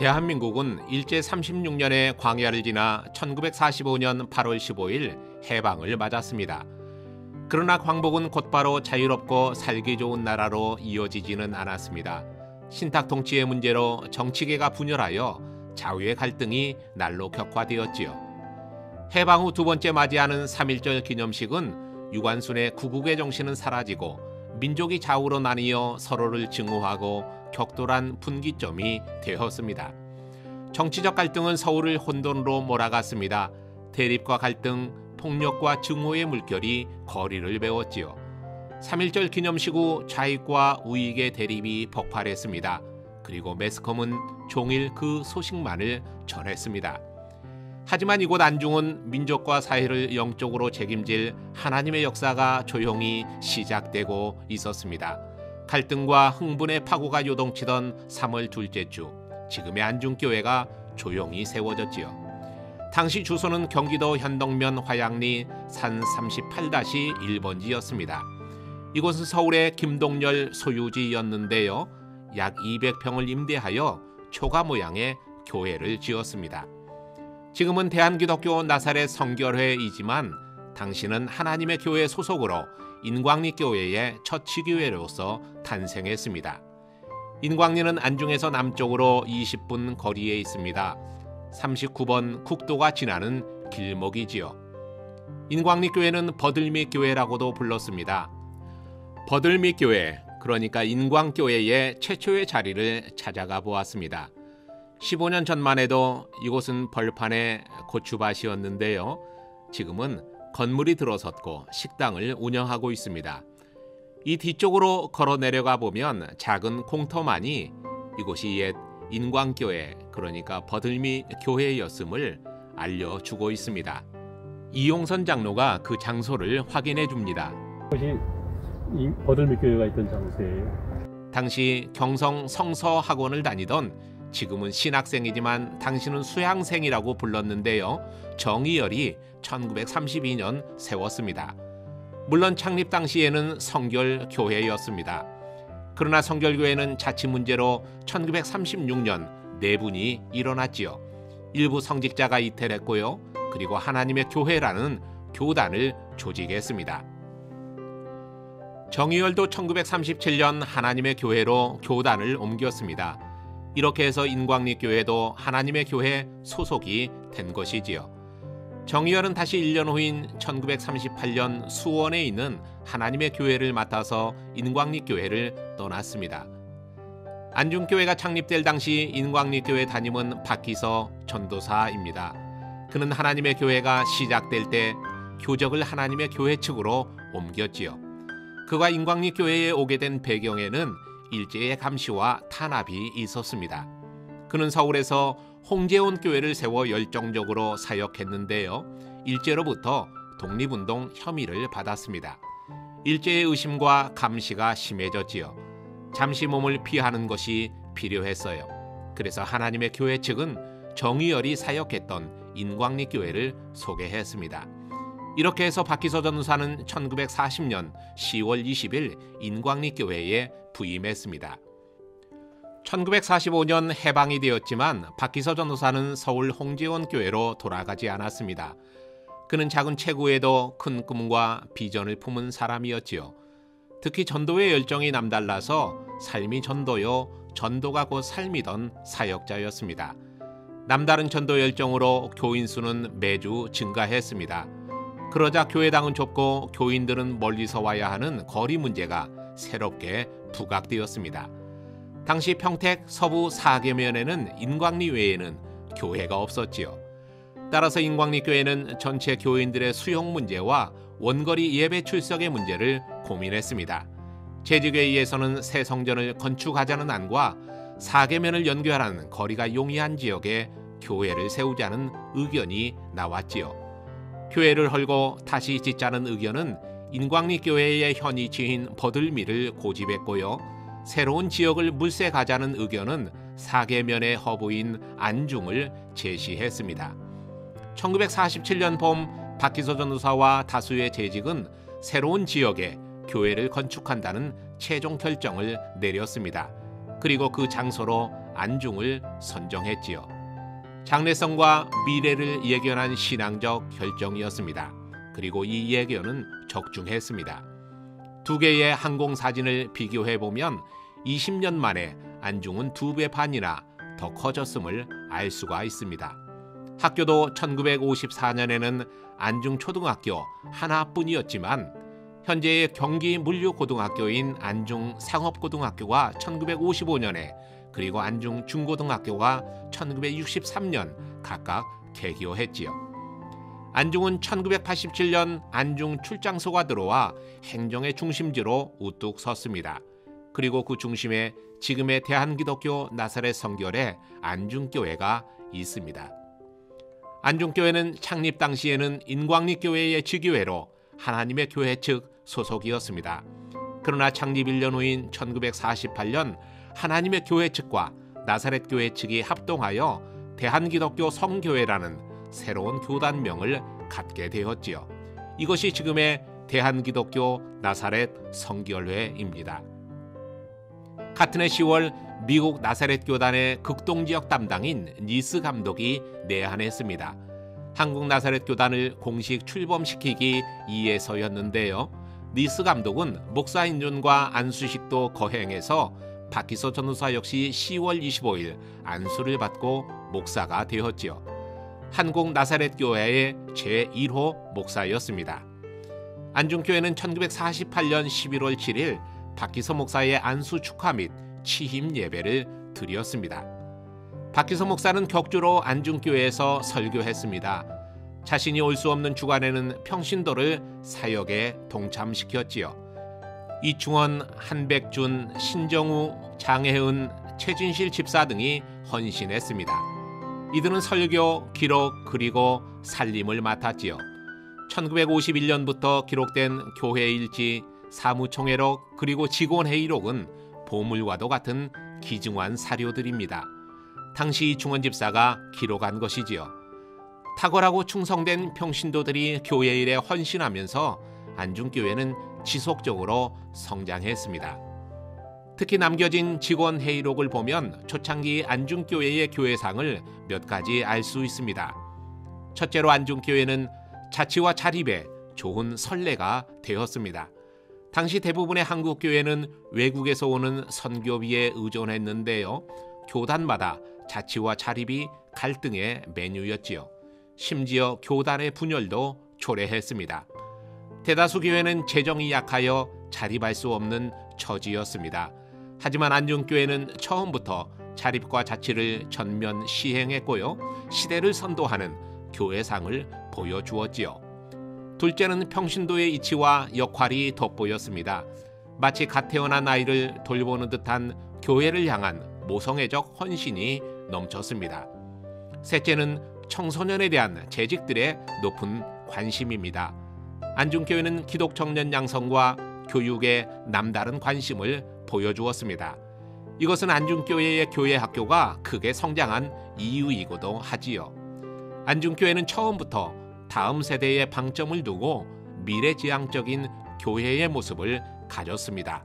대한민국은 일제 36년의 광야를 지나 1945년 8월 15일 해방을 맞았습니다. 그러나 광복은 곧바로 자유롭고 살기 좋은 나라로 이어지지는 않았습니다. 신탁 통치의 문제로 정치계가 분열하여 좌우의 갈등이 날로 격화되었지요. 해방 후 두 번째 맞이하는 3.1절 기념식은 유관순의 구국의 정신은 사라지고 민족이 좌우로 나뉘어 서로를 증오하고 격돌한 분기점이 되었습니다. 정치적 갈등은 서울을 혼돈으로 몰아갔습니다. 대립과 갈등, 폭력과 증오의 물결이 거리를 메웠지요. 3.1절 기념식 후 좌익과 우익의 대립이 폭발했습니다. 그리고 매스컴은 종일 그 소식만을 전했습니다. 하지만 이곳 안중은 민족과 사회를 영적으로 책임질 하나님의 역사가 조용히 시작되고 있었습니다. 갈등과 흥분의 파고가 요동치던 3월 둘째 주, 지금의 안중교회가 조용히 세워졌지요. 당시 주소는 경기도 현덕면 화양리 산 38-1번지였습니다. 이곳은 서울의 김동열 소유지였는데요. 약 200평을 임대하여 초가 모양의 교회를 지었습니다. 지금은 대한기독교 나사렛 성결회이지만 당시는 하나님의 교회 소속으로 인광리교회의 첫 지교회로서 탄생했습니다. 인광리는 안중에서 남쪽으로 20분 거리에 있습니다. 39번 국도가 지나는 길목이지요. 인광리교회는 버들미교회라고도 불렀습니다. 버들미교회, 그러니까 인광교회의 최초의 자리를 찾아가 보았습니다. 15년 전만 해도 이곳은 벌판의 고추밭이었는데요. 지금은 건물이 들어섰고 식당을 운영하고 있습니다. 이 뒤쪽으로 걸어 내려가 보면 작은 공터만이 이곳이 옛 인광교회, 그러니까 버들미 교회였음을 알려주고 있습니다. 이용선 장로가 그 장소를 확인해 줍니다. 이것이 버들미 교회가 있던 장소예요. 당시 경성 성서학원을 다니던, 지금은 신학생이지만 당시는 수양생이라고 불렀는데요. 정의열이 1932년 세웠습니다. 물론 창립 당시에는 성결교회였습니다. 그러나 성결교회는 자치 문제로 1936년 내분이 일어났지요. 일부 성직자가 이탈했고요. 그리고 하나님의 교회라는 교단을 조직했습니다. 정의열도 1937년 하나님의 교회로 교단을 옮겼습니다. 이렇게 해서 인광리교회도 하나님의 교회 소속이 된 것이지요. 정의열은 다시 1년 후인 1938년 수원에 있는 하나님의 교회를 맡아서 인광리교회를 떠났습니다. 안중교회가 창립될 당시 인광리교회 담임은 박기서 전도사입니다. 그는 하나님의 교회가 시작될 때 교적을 하나님의 교회 측으로 옮겼지요. 그가 인광리교회에 오게 된 배경에는 일제의 감시와 탄압이 있었습니다. 그는 서울에서 홍제원 교회를 세워 열정적으로 사역했는데요. 일제로부터 독립운동 혐의를 받았습니다. 일제의 의심과 감시가 심해졌지요. 잠시 몸을 피하는 것이 필요했어요. 그래서 하나님의 교회 측은 정의열이 사역했던 인광리교회를 소개했습니다. 이렇게 해서 박기서 전도사는 1940년 10월 20일 인광리교회에 부임했습니다. 1945년 해방이 되었지만 박기서 전도사는 서울 홍제원 교회로 돌아가지 않았습니다. 그는 작은 체구에도 큰 꿈과 비전을 품은 사람이었지요. 특히 전도의 열정이 남달라서 삶이 전도요, 전도가 곧 삶이던 사역자였습니다. 남다른 전도 열정으로 교인 수는 매주 증가했습니다. 그러자 교회당은 좁고 교인들은 멀리서 와야 하는 거리 문제가 새롭게 부각되었습니다. 당시 평택 서부 사계면에는 인광리 외에는 교회가 없었지요. 따라서 인광리교회는 전체 교인들의 수용 문제와 원거리 예배 출석의 문제를 고민했습니다. 재직회의에서는 새 성전을 건축하자는 안과 사계면을 연결하는 거리가 용이한 지역에 교회를 세우자는 의견이 나왔지요. 교회를 헐고 다시 짓자는 의견은 인광리교회의 현 위치인 버들미를 고집했고요. 새로운 지역을 물색하자는 의견은 사계면의 허브인 안중을 제시했습니다. 1947년 봄 박기서 전도사와 다수의 재직은 새로운 지역에 교회를 건축한다는 최종 결정을 내렸습니다. 그리고 그 장소로 안중을 선정했지요. 장래성과 미래를 예견한 신앙적 결정이었습니다. 그리고 이 예견은 적중했습니다. 두 개의 항공 사진을 비교해보면 20년 만에 안중은 2배 반이나 더 커졌음을 알 수가 있습니다. 학교도 1954년에는 안중초등학교 하나뿐이었지만 현재의 경기 물류고등학교인 안중상업고등학교가 1955년에 그리고 안중중고등학교가 1963년 각각 개교했지요. 안중은 1987년 안중 출장소가 들어와 행정의 중심지로 우뚝 섰습니다. 그리고 그 중심에 지금의 대한기독교 나사렛 성결의 안중교회가 있습니다. 안중교회는 창립 당시에는 인광리교회의 지교회로 하나님의 교회 측 소속이었습니다. 그러나 창립 1년 후인 1948년 하나님의 교회 측과 나사렛 교회 측이 합동하여 대한기독교 성교회라는 새로운 교단명을 갖게 되었지요. 이것이 지금의 대한기독교 나사렛 성결회입니다. 같은 해 10월 미국 나사렛 교단의 극동지역 담당인 니스 감독이 내한했습니다. 한국 나사렛 교단을 공식 출범시키기 위해서였는데요. 니스 감독은 목사 인준과 안수식도 거행해서 박기서 전도사 역시 10월 25일 안수를 받고 목사가 되었지요. 한국 나사렛 교회의 제1호 목사였습니다. 안중교회는 1948년 11월 7일 박기서 목사의 안수 축하 및 취임 예배를 드렸습니다. 박기서 목사는 격주로 안중교회에서 설교했습니다. 자신이 올 수 없는 주간에는 평신도를 사역에 동참시켰지요. 이충원, 한백준, 신정우, 장혜은, 최진실 집사 등이 헌신했습니다. 이들은 설교, 기록, 그리고 살림을 맡았지요. 1951년부터 기록된 교회일지, 사무총회록, 그리고 직원회의록은 보물과도 같은 귀중한 사료들입니다. 당시 이충원 집사가 기록한 것이지요. 탁월하고 충성된 평신도들이 교회 일에 헌신하면서 안중교회는 지속적으로 성장했습니다. 특히 남겨진 직원회의록을 보면 초창기 안중교회의 교회상을 몇 가지 알 수 있습니다. 첫째로 안중교회는 자치와 자립에 좋은 선례가 되었습니다. 당시 대부분의 한국교회는 외국에서 오는 선교비에 의존했는데요. 교단마다 자치와 자립이 갈등의 메뉴였지요. 심지어 교단의 분열도 초래했습니다. 대다수 교회는 재정이 약하여 자립할 수 없는 처지였습니다. 하지만 안중교회는 처음부터 자립과 자치를 전면 시행했고요. 시대를 선도하는 교회상을 보여주었지요. 둘째는 평신도의 이치와 역할이 돋보였습니다. 마치 갓 태어난 아이를 돌보는 듯한 교회를 향한 모성애적 헌신이 넘쳤습니다. 셋째는 청소년에 대한 재직들의 높은 관심입니다. 안중교회는 기독청년 양성과 교육에 남다른 관심을 보여주었습니다. 이것은 안중교회의 교회 학교가 크게 성장한 이유이기도 하지요. 안중교회는 처음부터 다음 세대에 방점을 두고 미래지향적인 교회의 모습을 가졌습니다.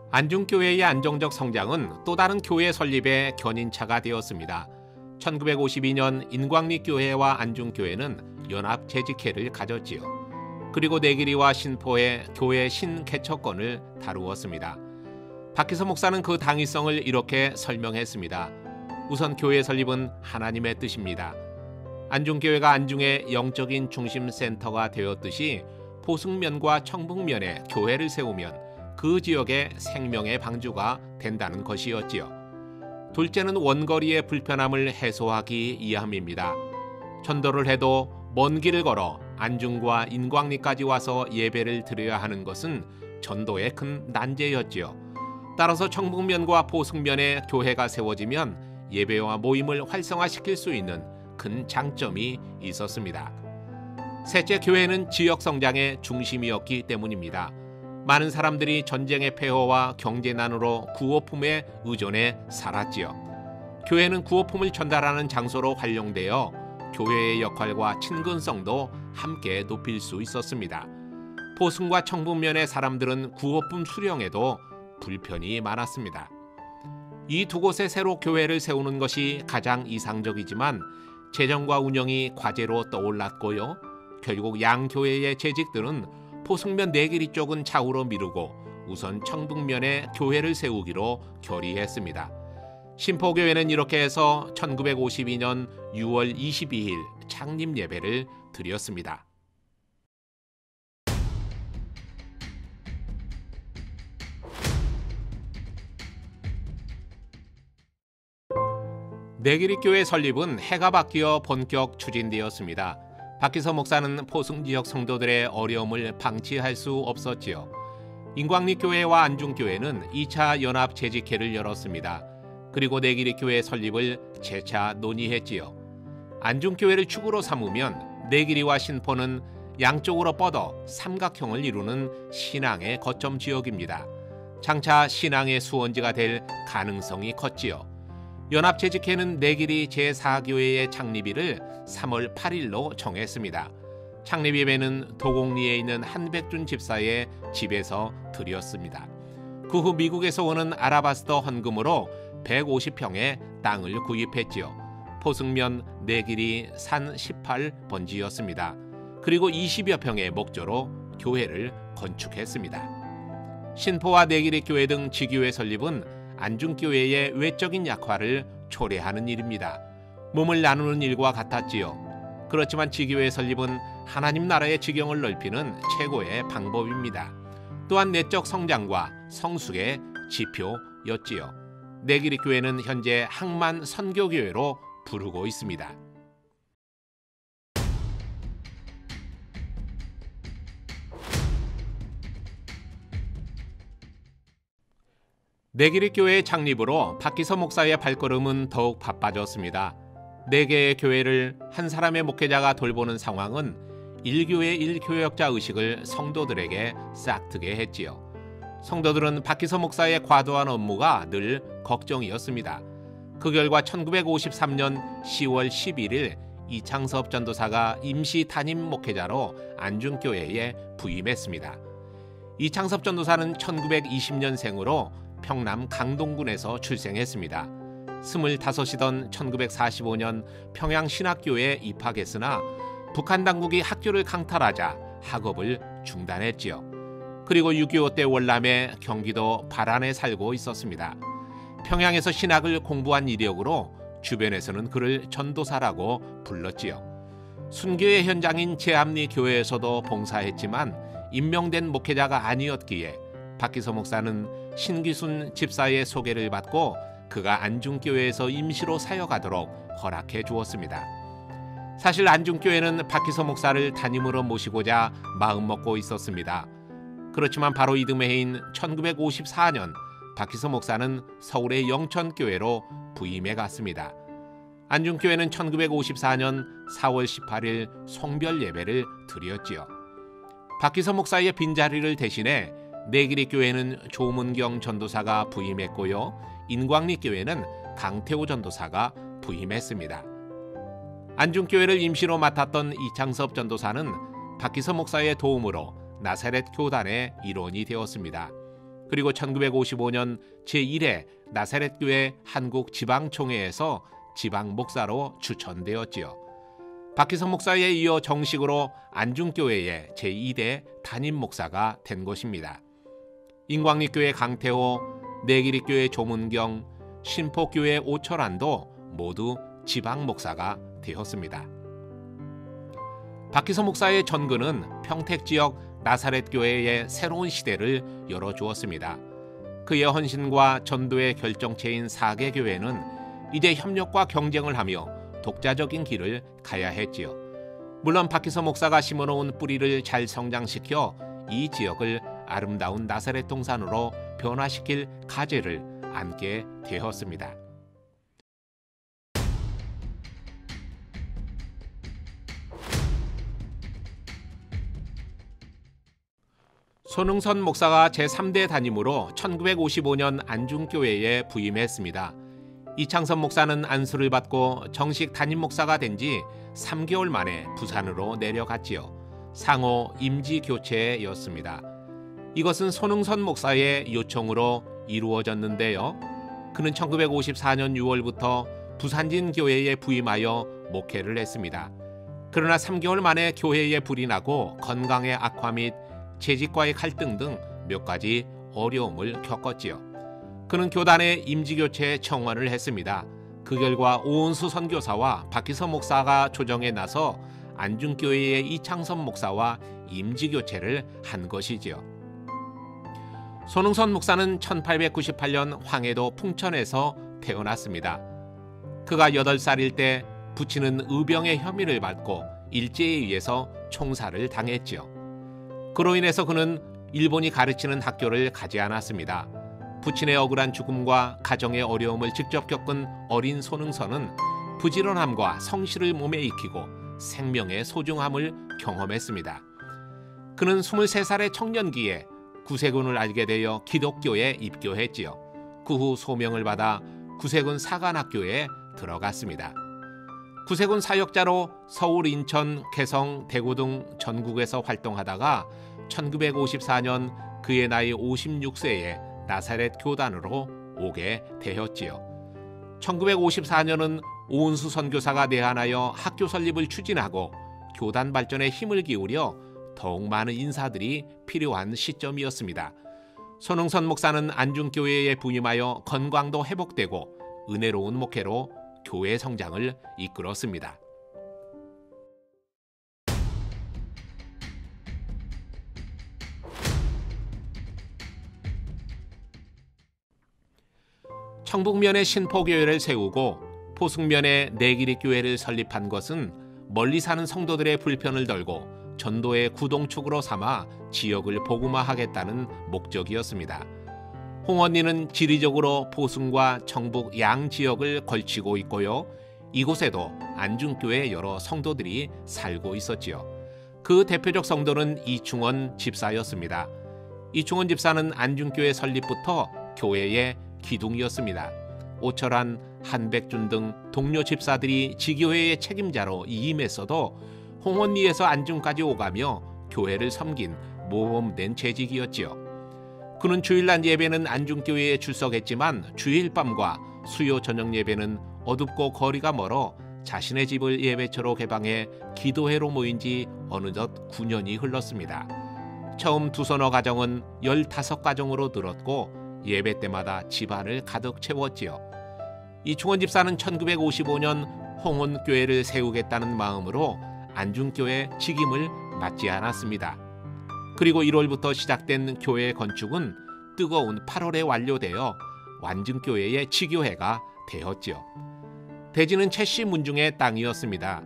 안중교회의 안정적 성장은 또 다른 교회 설립의 견인차가 되었습니다. 1952년 인광리교회와 안중교회는 연합 재직회를 가졌지요. 그리고 내길이와 신포의 교회 신개척권을 다루었습니다. 박기서 목사는 그 당위성을 이렇게 설명했습니다. 우선 교회 설립은 하나님의 뜻입니다. 안중교회가 안중의 영적인 중심 센터가 되었듯이 보승면과 청북면에 교회를 세우면 그 지역의 생명의 방주가 된다는 것이었지요. 둘째는 원거리의 불편함을 해소하기 위함입니다. 전도를 해도 먼 길을 걸어 안중과 인광리까지 와서 예배를 드려야 하는 것은 전도의 큰 난제였지요. 따라서 청북면과 보승면에 교회가 세워지면 예배와 모임을 활성화시킬 수 있는 큰 장점이 있었습니다. 셋째, 교회는 지역 성장의 중심이었기 때문입니다. 많은 사람들이 전쟁의 폐허와 경제난으로 구호품에 의존해 살았지요. 교회는 구호품을 전달하는 장소로 활용되어 교회의 역할과 친근성도 함께 높일 수 있었습니다. 포승과 청북면의 사람들은 구호품 수령에도 불편이 많았습니다. 이 두 곳에 새로 교회를 세우는 것이 가장 이상적이지만 재정과 운영이 과제로 떠올랐고요. 결국 양 교회의 재직들은 포승면 내길이 쪽은 차후로 미루고 우선 청북면에 교회를 세우기로 결의했습니다. 신포교회는 이렇게 해서 1952년 6월 22일 창립 예배를 드렸습니다. 내기리교회 설립은 해가 바뀌어 본격 추진되었습니다. 박기서 목사는 포승 지역 성도들의 어려움을 방치할 수 없었지요. 인광리교회와 안중교회는 2차 연합 재직회를 열었습니다. 그리고 내기리교회 설립을 재차 논의했지요. 안중교회를 축으로 삼으면 내기리와 신포는 양쪽으로 뻗어 삼각형을 이루는 신앙의 거점 지역입니다. 장차 신앙의 수원지가 될 가능성이 컸지요. 연합재직회는 내길이 제4교회의 창립일을 3월 8일로 정했습니다. 창립 예배는 도곡리에 있는 한백준 집사의 집에서 드렸습니다. 그 후 미국에서 오는 아라바스터 헌금으로 150평의 땅을 구입했지요. 포승면 내길이 산 18번지였습니다. 그리고 20여 평의 목조로 교회를 건축했습니다. 신포와 내길이 교회 등 지교회 설립은 안중교회의 외적인 약화를 초래하는 일입니다. 몸을 나누는 일과 같았지요. 그렇지만 지교회 설립은 하나님 나라의 지경을 넓히는 최고의 방법입니다. 또한 내적 성장과 성숙의 지표였지요. 내길이 교회는 현재 항만 선교교회로 부르고 있습니다. 내길이 교회의 창립으로 박기서 목사의 발걸음은 더욱 바빠졌습니다. 4개의 교회를 한 사람의 목회자가 돌보는 상황은 1교회 1교역자 의식을 성도들에게 싹트게 했지요. 성도들은 박기서 목사의 과도한 업무가 늘 걱정이었습니다. 그 결과 1953년 10월 11일 이창섭 전도사가 임시 담임 목회자로 안중교회에 부임했습니다. 이창섭 전도사는 1920년생으로 평남 강동군에서 출생했습니다. 25이던 1945년 평양신학교에 입학했으나 북한 당국이 학교를 강탈하자 학업을 중단했지요. 그리고 6.25 때 월남에 경기도 발안에 살고 있었습니다. 평양에서 신학을 공부한 이력으로 주변에서는 그를 전도사라고 불렀지요. 순교의 현장인 제암리 교회에서도 봉사했지만 임명된 목회자가 아니었기에 박기서 목사는 신기순 집사의 소개를 받고 그가 안중교회에서 임시로 사역하도록 허락해 주었습니다. 사실 안중교회는 박기서 목사를 담임으로 모시고자 마음먹고 있었습니다. 그렇지만 바로 이듬해 해인 1954년 박기서 목사는 서울의 영천교회로 부임해 갔습니다. 안중교회는 1954년 4월 18일 송별 예배를 드렸지요. 박기서 목사의 빈자리를 대신해 내길이 교회는 조문경 전도사가 부임했고요. 인광리 교회는 강태호 전도사가 부임했습니다. 안중교회를 임시로 맡았던 이창섭 전도사는 박기서 목사의 도움으로 나사렛 교단의 일원이 되었습니다. 그리고 1955년 제1회 나사렛 교회 한국 지방총회에서 지방 목사로 추천되었지요. 박기서 목사에 이어 정식으로 안중교회의 제2대 담임 목사가 된 것입니다. 인광리교회 강태호, 내길이교회 조문경, 신포교회 오철환도 모두 지방 목사가 되었습니다. 박기서 목사의 전근은 평택 지역 나사렛 교회의 새로운 시대를 열어주었습니다. 그의 헌신과 전도의 결정체인 4개 교회는 이제 협력과 경쟁을 하며 독자적인 길을 가야 했지요. 물론 박기서 목사가 심어놓은 뿌리를 잘 성장시켜 이 지역을 아름다운 나사렛 동산으로 변화시킬 가제를 안게 되었습니다. 손흥선 목사가 제3대 담임으로 1955년 안중교회에 부임했습니다. 이창섭 목사는 안수를 받고 정식 담임 목사가 된 지 3개월 만에 부산으로 내려갔지요. 상호 임지 교체였습니다. 이것은 손흥선 목사의 요청으로 이루어졌는데요. 그는 1954년 6월부터 부산진 교회에 부임하여 목회를 했습니다. 그러나 3개월 만에 교회에 불이 나고 건강의 악화 및 재직과의 갈등 등 몇 가지 어려움을 겪었지요. 그는 교단의 임지교체에 청원을 했습니다. 그 결과 오은수 선교사와 박기서 목사가 조정에 나서 안중교회의 이창섭 목사와 임지교체를 한 것이지요. 손흥선 목사는 1898년 황해도 풍천에서 태어났습니다. 그가 8살일 때 부친은 의병의 혐의를 받고 일제에 의해서 총살을 당했지요. 그로 인해서 그는 일본이 가르치는 학교를 가지 않았습니다. 부친의 억울한 죽음과 가정의 어려움을 직접 겪은 어린 손흥선은 부지런함과 성실을 몸에 익히고 생명의 소중함을 경험했습니다. 그는 23살의 청년기에 구세군을 알게 되어 기독교에 입교했지요. 그 후 소명을 받아 구세군 사관학교에 들어갔습니다. 구세군 사역자로 서울, 인천, 개성, 대구 등 전국에서 활동하다가 1954년 그의 나이 56세에 나사렛 교단으로 오게 되었지요. 1954년은 오은수 선교사가 내한하여 학교 설립을 추진하고 교단 발전에 힘을 기울여 더욱 많은 인사들이 필요한 시점이었습니다. 손흥선 목사는 안중교회에 부임하여 건강도 회복되고 은혜로운 목회로 교회 성장을 이끌었습니다. 청북면에 신포교회를 세우고 포승면에 내기리교회를 설립한 것은 멀리 사는 성도들의 불편을 덜고 전도의 구동축으로 삼아 지역을 복음화하겠다는 목적이었습니다. 홍언리는 지리적으로 포승과 청북 양 지역을 걸치고 있고요. 이곳에도 안중교회 여러 성도들이 살고 있었지요. 그 대표적 성도는 이충원 집사였습니다. 이충원 집사는 안중교회 설립부터 교회의 기둥이었습니다. 오철한, 한백준 등 동료 집사들이 지교회의 책임자로 이임했어도 홍언리에서 안중까지 오가며 교회를 섬긴 모범된 재직이었지요. 그는 주일날 예배는 안중교회에 출석했지만 주일 밤과 수요 저녁 예배는 어둡고 거리가 멀어 자신의 집을 예배처로 개방해 기도회로 모인 지 어느덧 9년이 흘렀습니다. 처음 두서너 가정은 15가정으로 늘었고 예배 때마다 집안을 가득 채웠지요. 이충원 집사는 1955년 홍원교회를 세우겠다는 마음으로 안중교회 직임을 맡지 않았습니다. 그리고 1월부터 시작된 교회 건축은 뜨거운 8월에 완료되어 완증교회의 지교회가 되었지요. 대지는 채씨 문중의 땅이었습니다.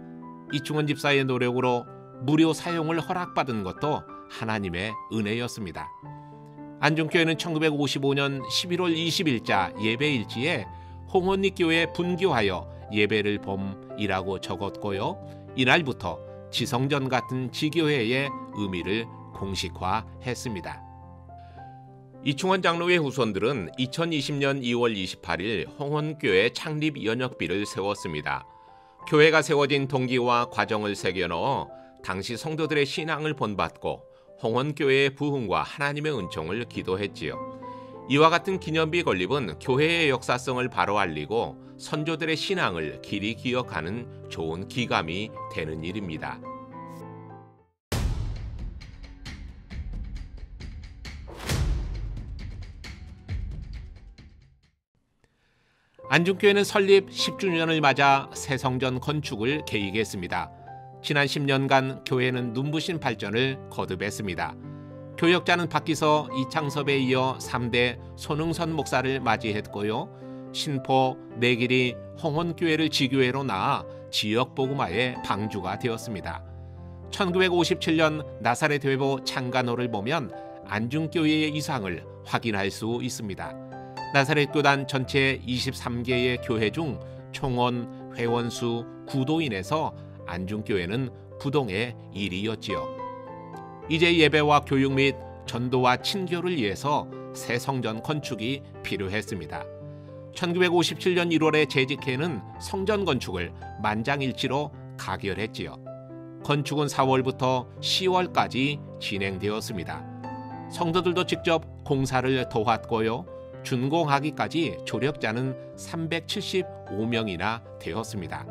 이충원 집사의 노력으로 무료 사용을 허락받은 것도 하나님의 은혜였습니다. 안중교회는 1955년 11월 20일자 예배일지에 홍언리교회 분교하여 예배를 봄이라고 적었고요. 이날부터 지성전 같은 지교회의 의미를 공식화했습니다. 이충원 장로의 후손들은 2020년 2월 28일 홍언교회 창립 연혁비를 세웠습니다. 교회가 세워진 동기와 과정을 새겨넣어 당시 성도들의 신앙을 본받고 홍언교회의 부흥과 하나님의 은총을 기도했지요. 이와 같은 기념비 건립은 교회의 역사성을 바로 알리고 선조들의 신앙을 길이 기억하는 좋은 기감이 되는 일입니다. 안중교회는 설립 10주년을 맞아 새 성전 건축을 계획했습니다. 지난 10년간 교회는 눈부신 발전을 거듭했습니다. 교역자는 박기서, 이창섭에 이어 3대 손흥선 목사를 맞이했고요. 신포, 내길이, 홍원교회를 지교회로 낳아 지역 복음화의 방주가 되었습니다. 1957년 나사렛 회보 창간호를 보면 안중교회의 이상을 확인할 수 있습니다. 나사렛 교단 전체 23개의 교회 중 총원, 회원수, 구도인에서 안중교회는 부동의 1위였지요. 이제 예배와 교육 및 전도와 친교를 위해서 새 성전 건축이 필요했습니다. 1957년 1월에 재직해는 성전 건축을 만장일치로 가결했지요. 건축은 4월부터 10월까지 진행되었습니다. 성도들도 직접 공사를 도왔고요. 준공하기까지 조력자는 375명이나 되었습니다.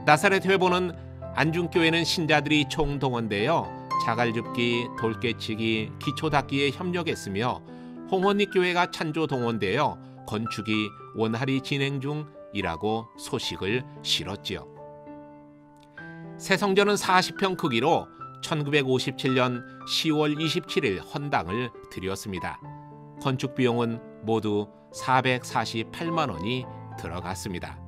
나사렛 회보는 안중교회는 신자들이 총동원되어 자갈줍기, 돌깨치기, 기초닦기에 협력했으며 홍원리교회가 찬조동원되어 건축이 원활히 진행 중이라고 소식을 실었지요. 새 성전은 40평 크기로 1957년 10월 27일 헌당을 드렸습니다. 건축 비용은 모두 448만 원이 들어갔습니다.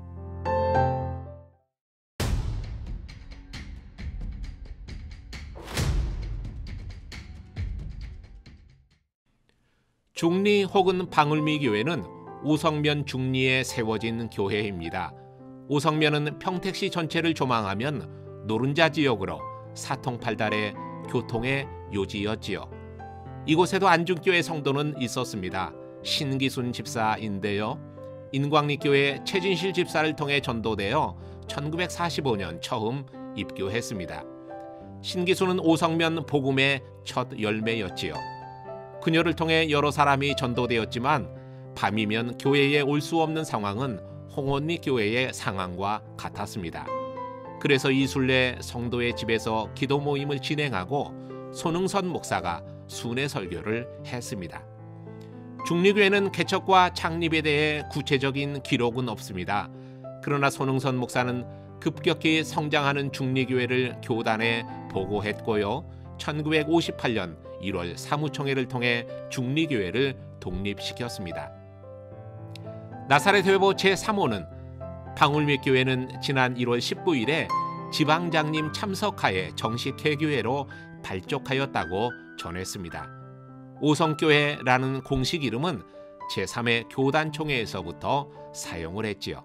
중리 혹은 방울미 교회는 오성면 중리에 세워진 교회입니다. 오성면은 평택시 전체를 조망하면 노른자 지역으로 사통팔달의 교통의 요지였지요. 이곳에도 안중교회 성도는 있었습니다. 신기순 집사인데요. 인광리교회 최진실 집사를 통해 전도되어 1945년 처음 입교했습니다. 신기순은 오성면 복음의 첫 열매였지요. 그녀를 통해 여러 사람이 전도되었지만 밤이면 교회에 올 수 없는 상황은 홍원리 교회의 상황과 같았습니다. 그래서 이 순례 성도의 집에서 기도 모임을 진행하고 손흥선 목사가 순회 설교를 했습니다. 중리교회는 개척과 창립에 대해 구체적인 기록은 없습니다. 그러나 손흥선 목사는 급격히 성장하는 중리교회를 교단에 보고했고요. 1958년 1월 사무총회를 통해 중리교회를 독립시켰습니다. 나사렛 회보 제3호는 방울미 교회는 지난 1월 19일에 지방장님 참석하에 정식 개교회로 발족하였다고 전했습니다. 오성교회라는 공식 이름은 제3회 교단총회에서부터 사용을 했지요.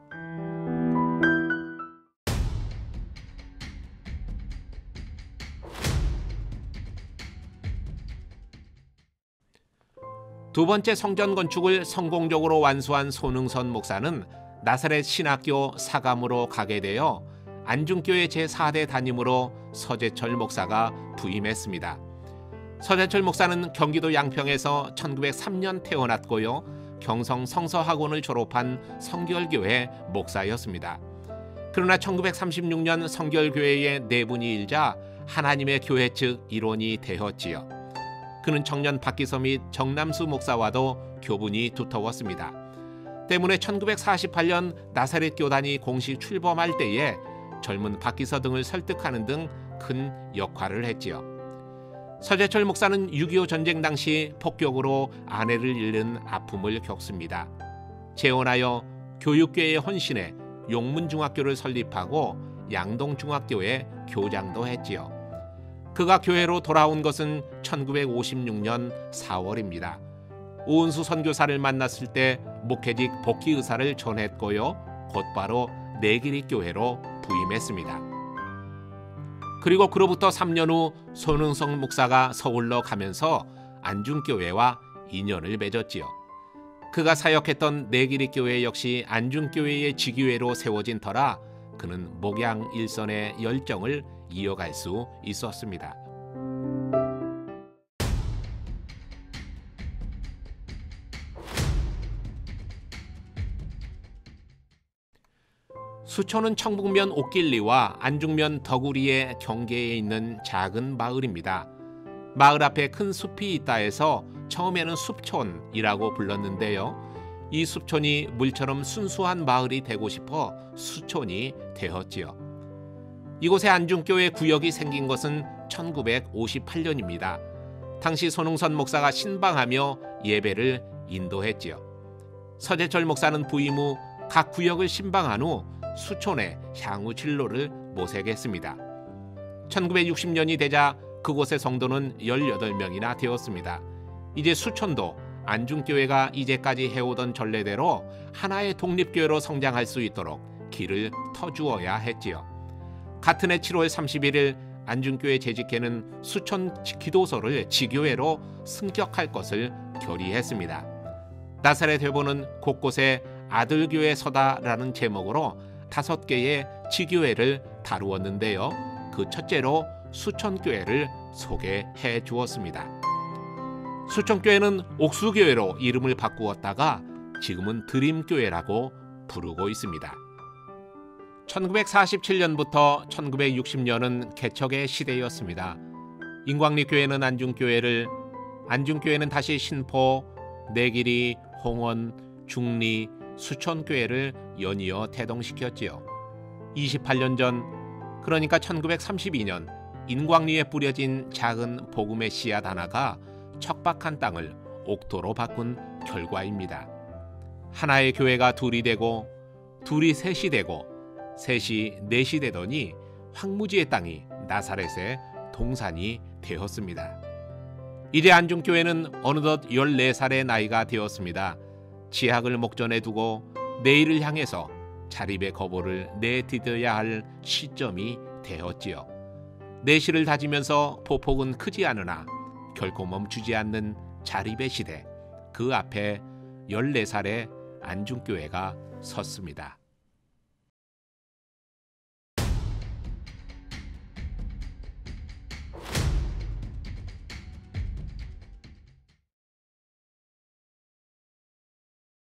두 번째 성전 건축을 성공적으로 완수한 손흥선 목사는 나사렛 신학교 사감으로 가게 되어 안중교회 제4대 담임으로 서재철 목사가 부임했습니다. 서재철 목사는 경기도 양평에서 1903년 태어났고요. 경성 성서학원을 졸업한 성결교회 목사였습니다. 그러나 1936년 성결교회의 내분이 일자 하나님의 교회 측 일원이 되었지요. 그는 청년 박기서 및 정남수 목사와도 교분이 두터웠습니다. 때문에 1948년 나사렛 교단이 공식 출범할 때에 젊은 박기서 등을 설득하는 등 큰 역할을 했지요. 서재철 목사는 6.25 전쟁 당시 폭격으로 아내를 잃는 아픔을 겪습니다. 재혼하여 교육계에 헌신해 용문중학교를 설립하고 양동중학교에 교장도 했지요. 그가 교회로 돌아온 것은 1956년 4월입니다. 오은수 선교사를 만났을 때 목회직 복귀 의사를 전했고요. 곧바로 내기리교회로 부임했습니다. 그리고 그로부터 3년 후 손흥성 목사가 서울로 가면서 안중교회와 인연을 맺었지요. 그가 사역했던 내기리교회 역시 안중교회의 지교회로 세워진 터라 그는 목양 일선의 열정을 이어갈 수 있었습니다. 수초는 청북면 옥길리와 안중면 덕우리의 경계에 있는 작은 마을입니다. 마을 앞에 큰 숲이 있다 해서 처음에는 숲촌이라고 불렀는데요. 이 숲촌이 물처럼 순수한 마을이 되고 싶어 수촌이 되었지요. 이곳에 안중교회 구역이 생긴 것은 1958년입니다. 당시 손흥선 목사가 신방하며 예배를 인도했지요. 서재철 목사는 부임 후 각 구역을 신방한 후 수촌에 향후 진로를 모색했습니다. 1960년이 되자 그곳의 성도는 18명이나 되었습니다. 이제 수촌도 안중교회가 이제까지 해오던 전례대로 하나의 독립교회로 성장할 수 있도록 길을 터주어야 했지요. 같은 해 7월 31일 안중교회 재직회는 수촌 기도소를 지교회로 승격할 것을 결의했습니다. 나사렛 회보는 곳곳에 아들교회 서다라는 제목으로 5개의 지교회를 다루었는데요. 그 첫째로 수천교회를 소개해 주었습니다. 수천교회는 옥수교회로 이름을 바꾸었다가 지금은 드림교회라고 부르고 있습니다. 1947년부터 1960년은 개척의 시대였습니다. 인광리교회는 안중교회를, 안중교회는 다시 신포, 내길이, 홍원, 중리, 수천교회를 연이어 태동시켰지요. 28년 전, 그러니까 1932년 인광리에 뿌려진 작은 복음의 씨앗 하나가 척박한 땅을 옥토로 바꾼 결과입니다. 하나의 교회가 둘이 되고, 둘이 셋이 되고, 셋이 넷이 되더니 황무지의 땅이 나사렛의 동산이 되었습니다. 이제 안중교회는 어느덧 14살의 나이가 되었습니다. 지학을 목전에 두고 내일을 향해서 자립의 거보를 내디뎌야 할 시점이 되었지요. 내실을 다지면서 보폭은 크지 않으나 결코 멈추지 않는 자립의 시대, 그 앞에 14살의 안중교회가 섰습니다.